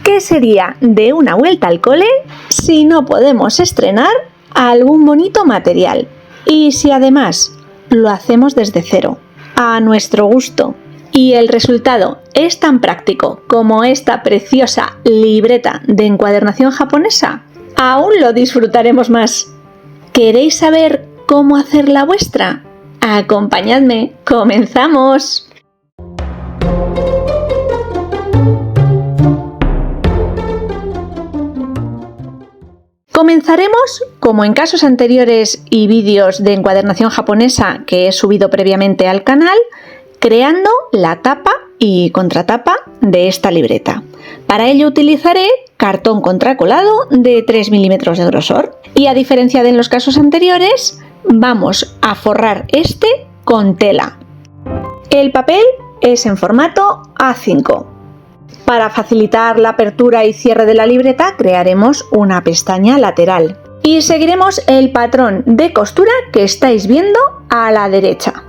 ¿Qué sería de una vuelta al cole si no podemos estrenar algún bonito material? Y si además lo hacemos desde cero, a nuestro gusto, y el resultado es tan práctico como esta preciosa libreta de encuadernación japonesa, aún lo disfrutaremos más. ¿Queréis saber cómo hacer la vuestra? Acompañadme, ¡comenzamos! Comenzaremos, como en casos anteriores y vídeos de encuadernación japonesa que he subido previamente al canal, creando la tapa y contratapa de esta libreta. Para ello utilizaré cartón contracolado de 3 milímetros de grosor y, a diferencia de en los casos anteriores, vamos a forrar este con tela. El papel es en formato A5. Para facilitar la apertura y cierre de la libreta crearemos una pestaña lateral y seguiremos el patrón de costura que estáis viendo a la derecha.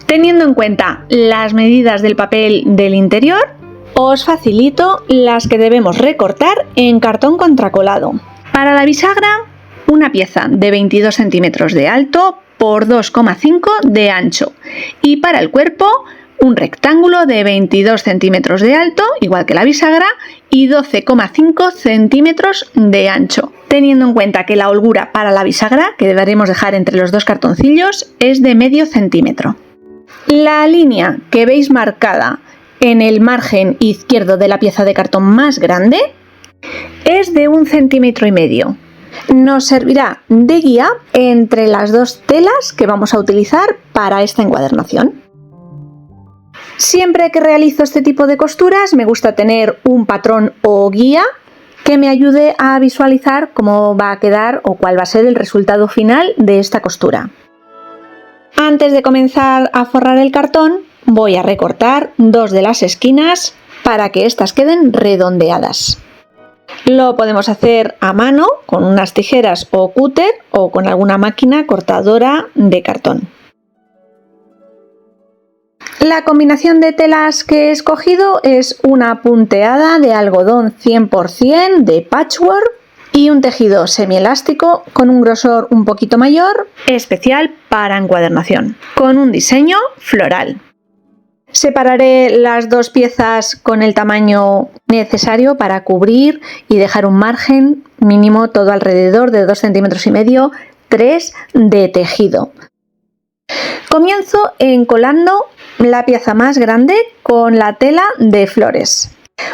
Teniendo en cuenta las medidas del papel del interior, os facilito las que debemos recortar en cartón contracolado. Para la bisagra, una pieza de 22 centímetros de alto por 2,5 de ancho, y para el cuerpo un rectángulo de 22 centímetros de alto, igual que la bisagra, y 12,5 centímetros de ancho, teniendo en cuenta que la holgura para la bisagra, que deberemos dejar entre los dos cartoncillos, es de medio centímetro. La línea que veis marcada en el margen izquierdo de la pieza de cartón más grande es de 1,5 centímetros. Nos servirá de guía entre las dos telas que vamos a utilizar para esta encuadernación. Siempre que realizo este tipo de costuras me gusta tener un patrón o guía que me ayude a visualizar cómo va a quedar o cuál va a ser el resultado final de esta costura. Antes de comenzar a forrar el cartón, voy a recortar dos de las esquinas para que éstas queden redondeadas. Lo podemos hacer a mano con unas tijeras o cúter o con alguna máquina cortadora de cartón. La combinación de telas que he escogido es una punteada de algodón 100% de patchwork y un tejido semielástico con un grosor un poquito mayor, especial para encuadernación, con un diseño floral. Separaré las dos piezas con el tamaño necesario para cubrir y dejar un margen mínimo todo alrededor de 2,5 centímetros, 3 de tejido. Comienzo encolando la pieza más grande con la tela de flores.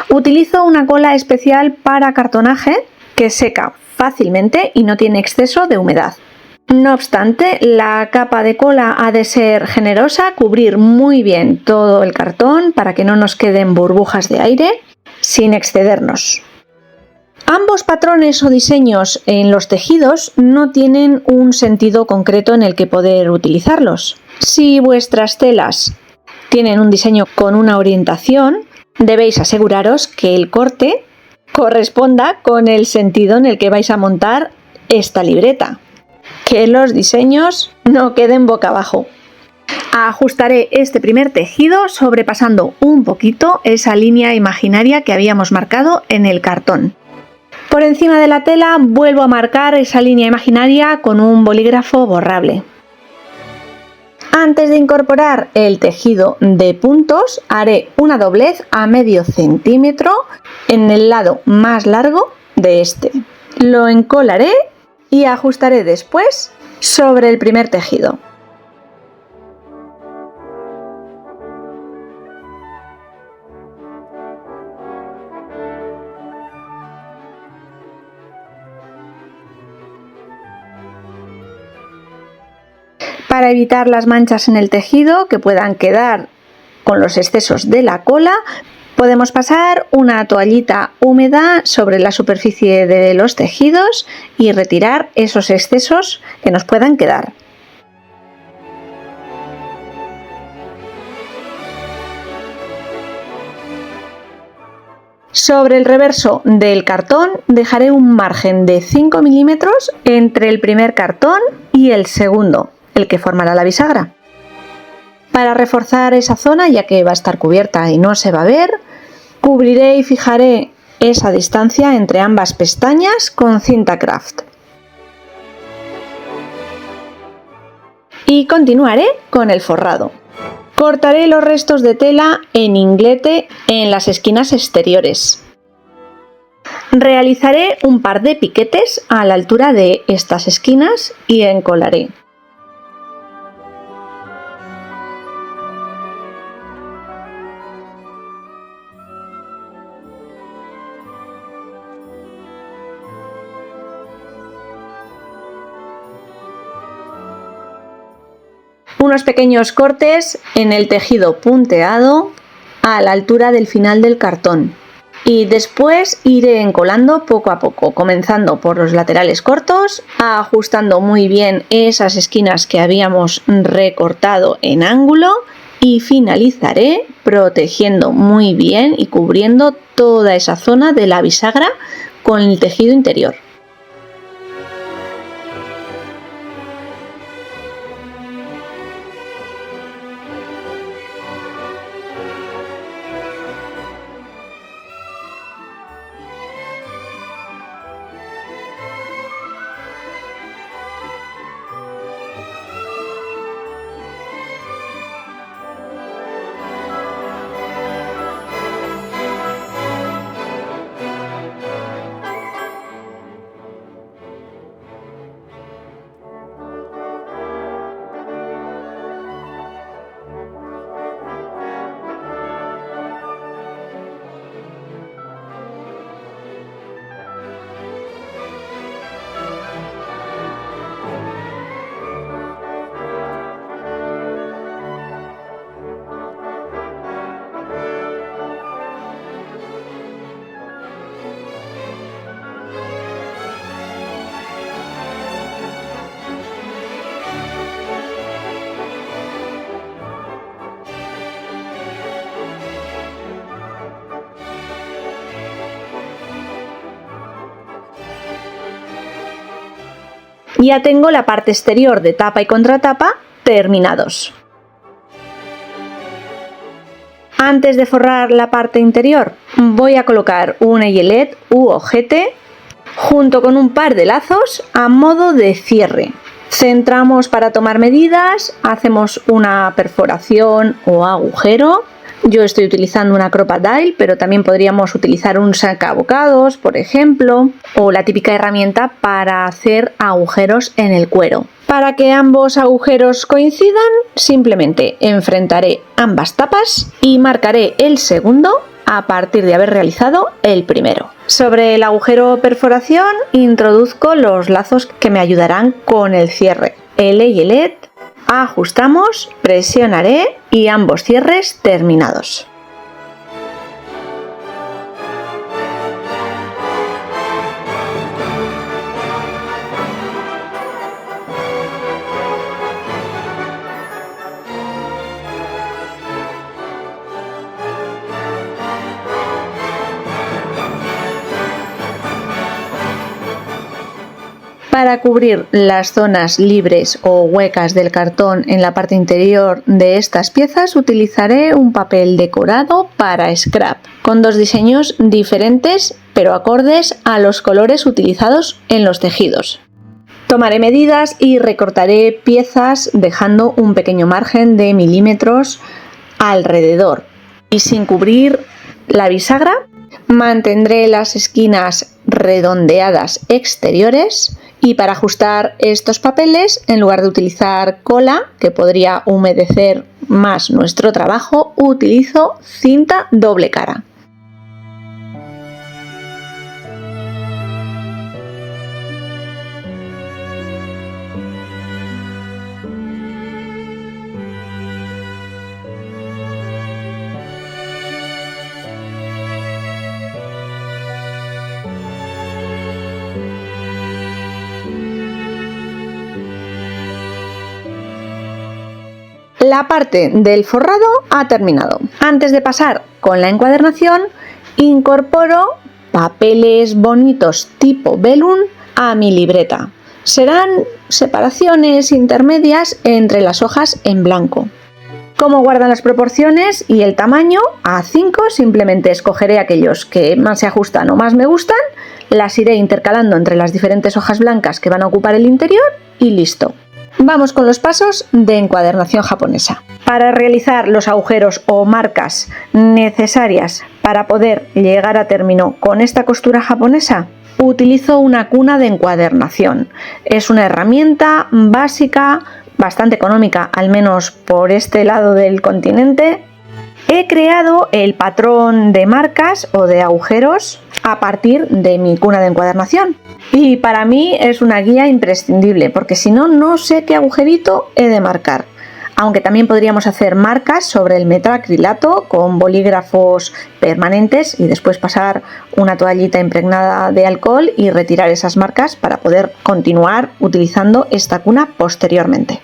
Utilizo una cola especial para cartonaje que seca fácilmente y no tiene exceso de humedad. No obstante, la capa de cola ha de ser generosa, cubrir muy bien todo el cartón para que no nos queden burbujas de aire sin excedernos. Ambos patrones o diseños en los tejidos no tienen un sentido concreto en el que poder utilizarlos. Si vuestras telas tienen un diseño con una orientación, debéis aseguraros que el corte corresponda con el sentido en el que vais a montar esta libreta. Que los diseños no queden boca abajo. Ajustaré este primer tejido sobrepasando un poquito esa línea imaginaria que habíamos marcado en el cartón. Por encima de la tela vuelvo a marcar esa línea imaginaria con un bolígrafo borrable. Antes de incorporar el tejido de puntos, haré una doblez a medio centímetro en el lado más largo de este. Lo encolaré y ajustaré después sobre el primer tejido. Para evitar las manchas en el tejido que puedan quedar con los excesos de la cola, podemos pasar una toallita húmeda sobre la superficie de los tejidos y retirar esos excesos que nos puedan quedar. Sobre el reverso del cartón dejaré un margen de 5 milímetros entre el primer cartón y el segundo, el que formará la bisagra. Para reforzar esa zona, ya que va a estar cubierta y no se va a ver, cubriré y fijaré esa distancia entre ambas pestañas con cinta craft. Y continuaré con el forrado. Cortaré los restos de tela en inglete en las esquinas exteriores. Realizaré un par de piquetes a la altura de estas esquinas y encolaré. Unos pequeños cortes en el tejido punteado a la altura del final del cartón y después iré encolando poco a poco, comenzando por los laterales cortos, ajustando muy bien esas esquinas que habíamos recortado en ángulo y finalizaré protegiendo muy bien y cubriendo toda esa zona de la bisagra con el tejido interior. Ya tengo la parte exterior de tapa y contratapa terminados. Antes de forrar la parte interior, voy a colocar un eyelet u ojete junto con un par de lazos a modo de cierre. Centramos para tomar medidas, hacemos una perforación o agujero. Yo estoy utilizando una crocodile, pero también podríamos utilizar un sacabocados, por ejemplo, o la típica herramienta para hacer agujeros en el cuero. Para que ambos agujeros coincidan, simplemente enfrentaré ambas tapas y marcaré el segundo a partir de haber realizado el primero. Sobre el agujero perforación introduzco los lazos que me ayudarán con el cierre. El eyelet, ajustamos, presionaré y ambos cierres terminados. Para cubrir las zonas libres o huecas del cartón en la parte interior de estas piezas utilizaré un papel decorado para scrap, con dos diseños diferentes pero acordes a los colores utilizados en los tejidos. Tomaré medidas y recortaré piezas dejando un pequeño margen de milímetros alrededor y sin cubrir la bisagra. Mantendré las esquinas redondeadas exteriores y para ajustar estos papeles, en lugar de utilizar cola, que podría humedecer más nuestro trabajo, utilizo cinta doble cara. La parte del forrado ha terminado. Antes de pasar con la encuadernación, incorporo papeles bonitos tipo vellum a mi libreta. Serán separaciones intermedias entre las hojas en blanco. ¿Cómo guardan las proporciones y el tamaño? A5 simplemente escogeré aquellos que más se ajustan o más me gustan, las iré intercalando entre las diferentes hojas blancas que van a ocupar el interior y listo. Vamos con los pasos de encuadernación japonesa. Para realizar los agujeros o marcas necesarias para poder llegar a término con esta costura japonesa, utilizo una cuna de encuadernación. Es una herramienta básica, bastante económica, al menos por este lado del continente. He creado el patrón de marcas o de agujeros a partir de mi cuna de encuadernación. Y para mí es una guía imprescindible, porque si no, no sé qué agujerito he de marcar. Aunque también podríamos hacer marcas sobre el metacrilato con bolígrafos permanentes y después pasar una toallita impregnada de alcohol y retirar esas marcas para poder continuar utilizando esta cuna posteriormente.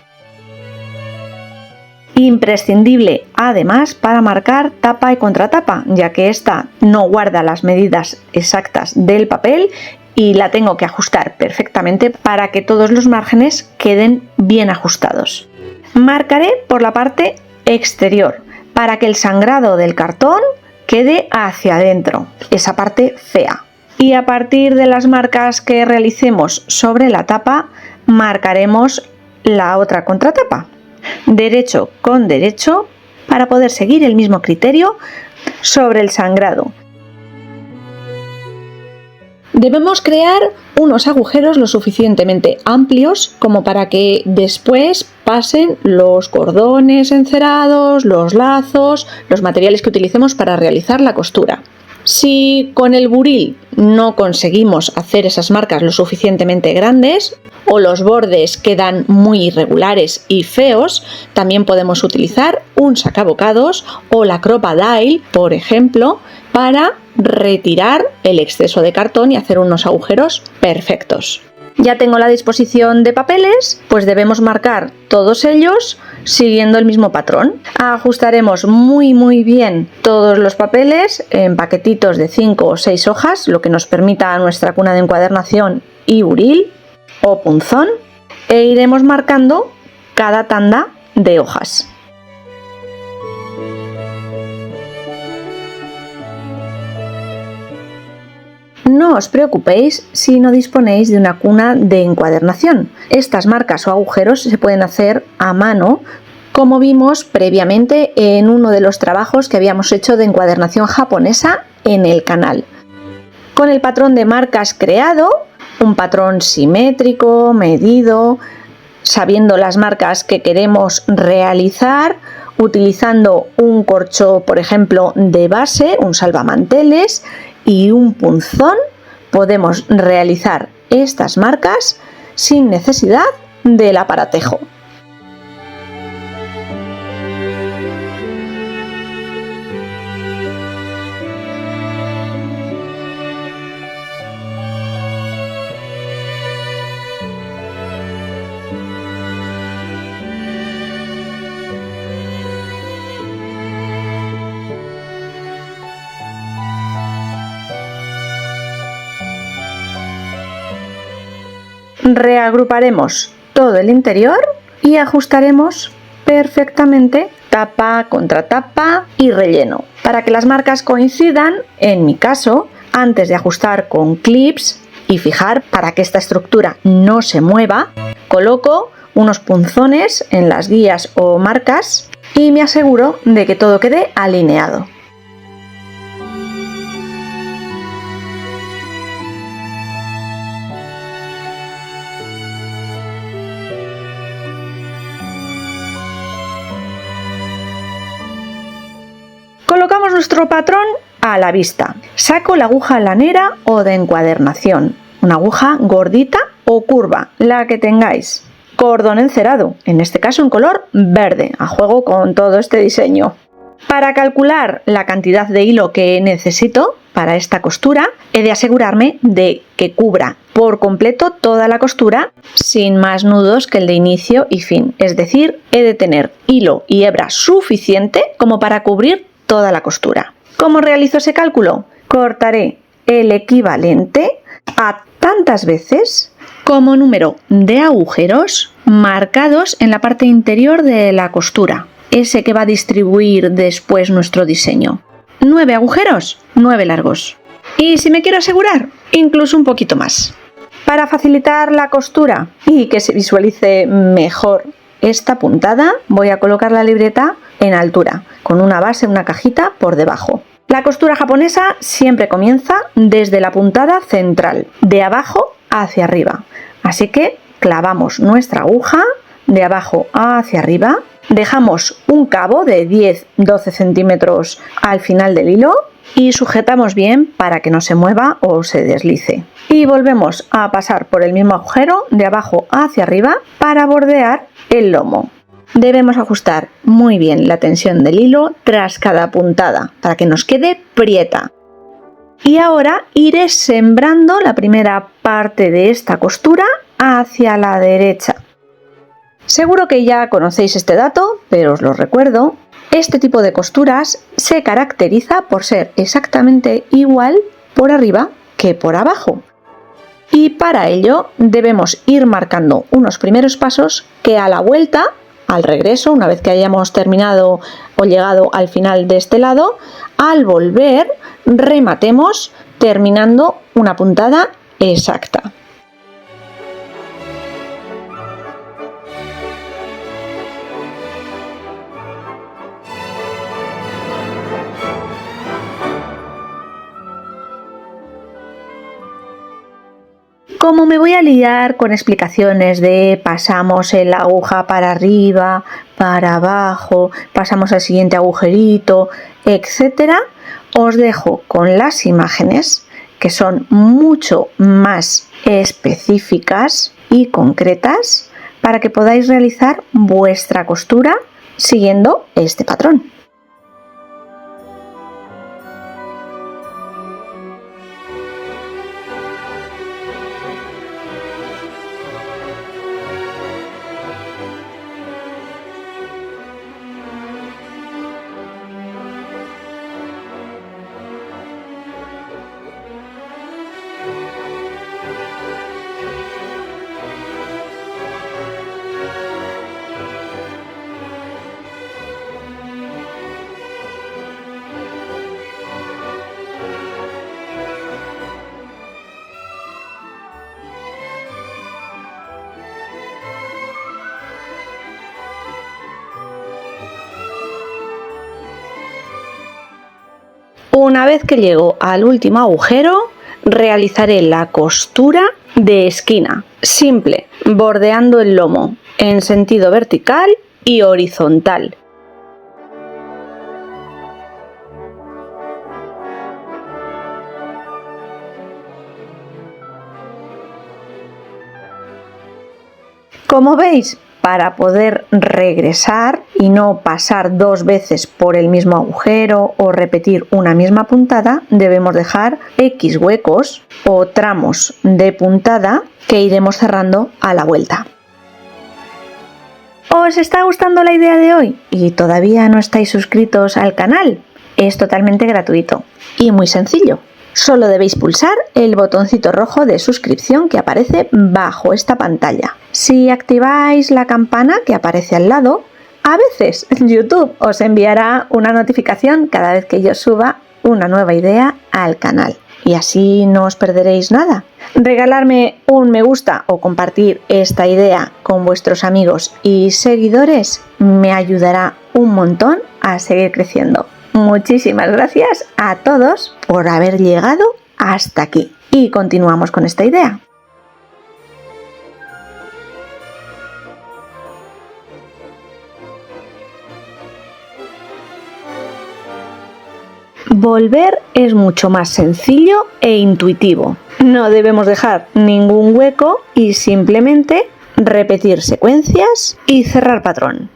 Imprescindible además para marcar tapa y contratapa, ya que esta no guarda las medidas exactas del papel y la tengo que ajustar perfectamente para que todos los márgenes queden bien ajustados. Marcaré por la parte exterior para que el sangrado del cartón quede hacia adentro, esa parte fea. Y a partir de las marcas que realicemos sobre la tapa, marcaremos la otra contratapa, derecho con derecho, para poder seguir el mismo criterio sobre el sangrado. Debemos crear unos agujeros lo suficientemente amplios como para que después pasen los cordones encerados, los lazos, los materiales que utilicemos para realizar la costura. Si con el buril no conseguimos hacer esas marcas lo suficientemente grandes o los bordes quedan muy irregulares y feos, también podemos utilizar un sacabocados o la Crop-A-Dile, por ejemplo, para retirar el exceso de cartón y hacer unos agujeros perfectos. Ya tengo la disposición de papeles, pues debemos marcar todos ellos siguiendo el mismo patrón. Ajustaremos muy bien todos los papeles en paquetitos de 5 o 6 hojas, lo que nos permita a nuestra cuna de encuadernación y buril o punzón, e iremos marcando cada tanda de hojas. No os preocupéis si no disponéis de una cuna de encuadernación. Estas marcas o agujeros se pueden hacer a mano, como vimos previamente en uno de los trabajos que habíamos hecho de encuadernación japonesa en el canal. Con el patrón de marcas creado, un patrón simétrico, medido, sabiendo las marcas que queremos realizar, utilizando un corcho, por ejemplo, de base, un salvamanteles y un punzón, podemos realizar estas marcas sin necesidad del aparatejo. Reagruparemos todo el interior y ajustaremos perfectamente tapa, contratapa y relleno. Para que las marcas coincidan, en mi caso, antes de ajustar con clips y fijar para que esta estructura no se mueva, coloco unos punzones en las guías o marcas y me aseguro de que todo quede alineado. Colocamos nuestro patrón a la vista. Saco la aguja lanera o de encuadernación, una aguja gordita o curva, la que tengáis. Cordón encerado, en este caso en color verde, a juego con todo este diseño. Para calcular la cantidad de hilo que necesito para esta costura, he de asegurarme de que cubra por completo toda la costura sin más nudos que el de inicio y fin. Es decir, he de tener hilo y hebra suficiente como para cubrir toda la costura. ¿Cómo realizo ese cálculo? Cortaré el equivalente a tantas veces como número de agujeros marcados en la parte interior de la costura. ese que va a distribuir después nuestro diseño. 9 agujeros, 9 largos. Y si me quiero asegurar, incluso un poquito más. Para facilitar la costura y que se visualice mejor esta puntada, voy a colocar la libreta en altura, con una base, una cajita por debajo. La costura japonesa siempre comienza desde la puntada central, de abajo hacia arriba. Así que clavamos nuestra aguja de abajo hacia arriba, dejamos un cabo de 10-12 centímetros al final del hilo y sujetamos bien para que no se mueva o se deslice. Y volvemos a pasar por el mismo agujero de abajo hacia arriba para bordear el lomo. Debemos ajustar muy bien la tensión del hilo tras cada puntada para que nos quede prieta. Y ahora iré sembrando la primera parte de esta costura hacia la derecha. Seguro que ya conocéis este dato, pero os lo recuerdo. Este tipo de costuras se caracteriza por ser exactamente igual por arriba que por abajo. Y para ello debemos ir marcando unos primeros pasos que a la vuelta, al regreso, una vez que hayamos terminado o llegado al final de este lado, al volver rematemos terminando una puntada exacta. Como me voy a liar con explicaciones de pasamos la aguja para arriba, para abajo, pasamos al siguiente agujerito, etc., os dejo con las imágenes que son mucho más específicas y concretas para que podáis realizar vuestra costura siguiendo este patrón. Una vez que llego al último agujero, realizaré la costura de esquina, simple, bordeando el lomo en sentido vertical y horizontal. Como veis, para poder regresar y no pasar dos veces por el mismo agujero o repetir una misma puntada, debemos dejar X huecos o tramos de puntada que iremos cerrando a la vuelta. ¿Os está gustando la idea de hoy y todavía no estáis suscritos al canal? Es totalmente gratuito y muy sencillo. Solo debéis pulsar el botoncito rojo de suscripción que aparece bajo esta pantalla. Si activáis la campana que aparece al lado, a veces YouTube os enviará una notificación cada vez que yo suba una nueva idea al canal. Y así no os perderéis nada. Regalarme un me gusta o compartir esta idea con vuestros amigos y seguidores me ayudará un montón a seguir creciendo. Muchísimas gracias a todos por haber llegado hasta aquí. Y continuamos con esta idea. Volver es mucho más sencillo e intuitivo. No debemos dejar ningún hueco y simplemente repetir secuencias y cerrar patrón.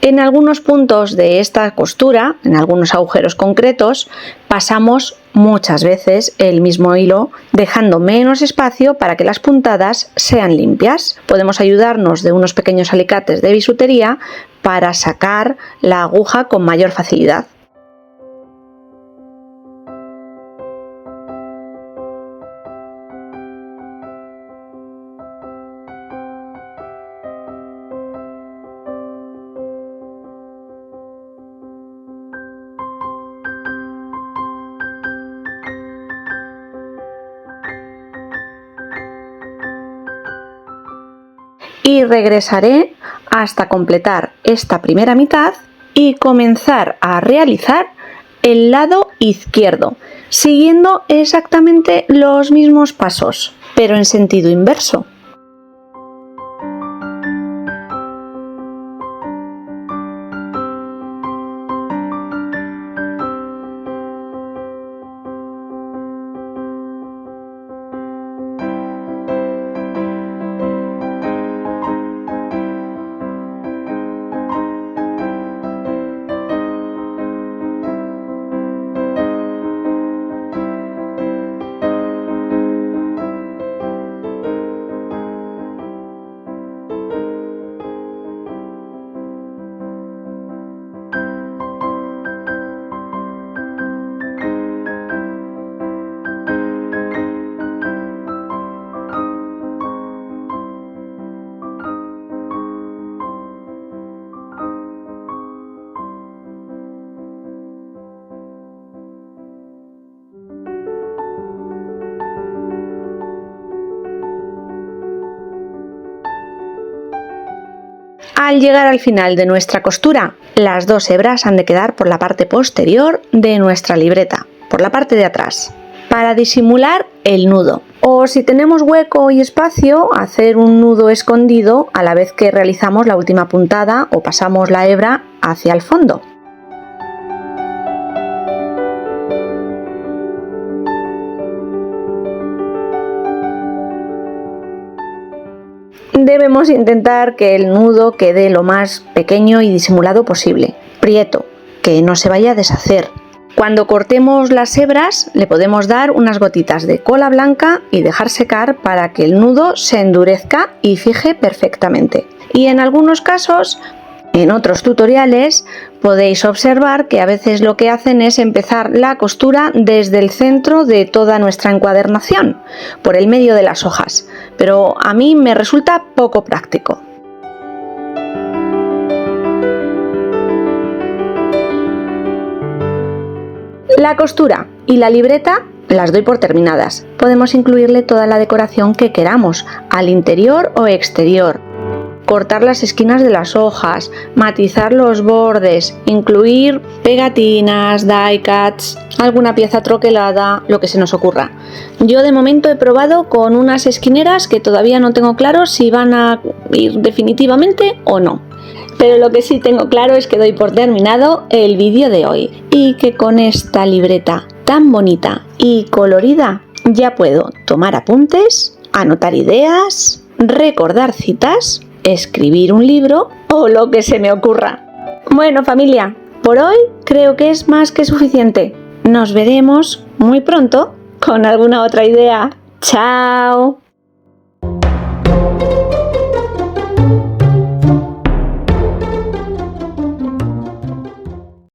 En algunos puntos de esta costura, en algunos agujeros concretos, pasamos muchas veces el mismo hilo, dejando menos espacio para que las puntadas sean limpias. Podemos ayudarnos de unos pequeños alicates de bisutería para sacar la aguja con mayor facilidad. y regresaré hasta completar esta primera mitad y comenzar a realizar el lado izquierdo, siguiendo exactamente los mismos pasos, pero en sentido inverso. Al llegar al final de nuestra costura, las dos hebras han de quedar por la parte posterior de nuestra libreta, por la parte de atrás, para disimular el nudo. O si tenemos hueco y espacio, hacer un nudo escondido a la vez que realizamos la última puntada o pasamos la hebra hacia el fondo. Debemos intentar que el nudo quede lo más pequeño y disimulado posible, prieto, que no se vaya a deshacer. Cuando cortemos las hebras le podemos dar unas gotitas de cola blanca y dejar secar para que el nudo se endurezca y fije perfectamente. Y en algunos casos, en otros tutoriales, podéis observar que a veces lo que hacen es empezar la costura desde el centro de toda nuestra encuadernación, por el medio de las hojas, pero a mí me resulta poco práctico. La costura y la libreta las doy por terminadas. Podemos incluirle toda la decoración que queramos, al interior o exterior. Cortar las esquinas de las hojas, matizar los bordes, incluir pegatinas, die cuts, alguna pieza troquelada, lo que se nos ocurra. Yo de momento he probado con unas esquineras que todavía no tengo claro si van a ir definitivamente o no. Pero lo que sí tengo claro es que doy por terminado el vídeo de hoy y que con esta libreta tan bonita y colorida ya puedo tomar apuntes, anotar ideas, recordar citas, escribir un libro o lo que se me ocurra. Bueno, familia, por hoy creo que es más que suficiente. Nos veremos muy pronto con alguna otra idea. ¡Chao!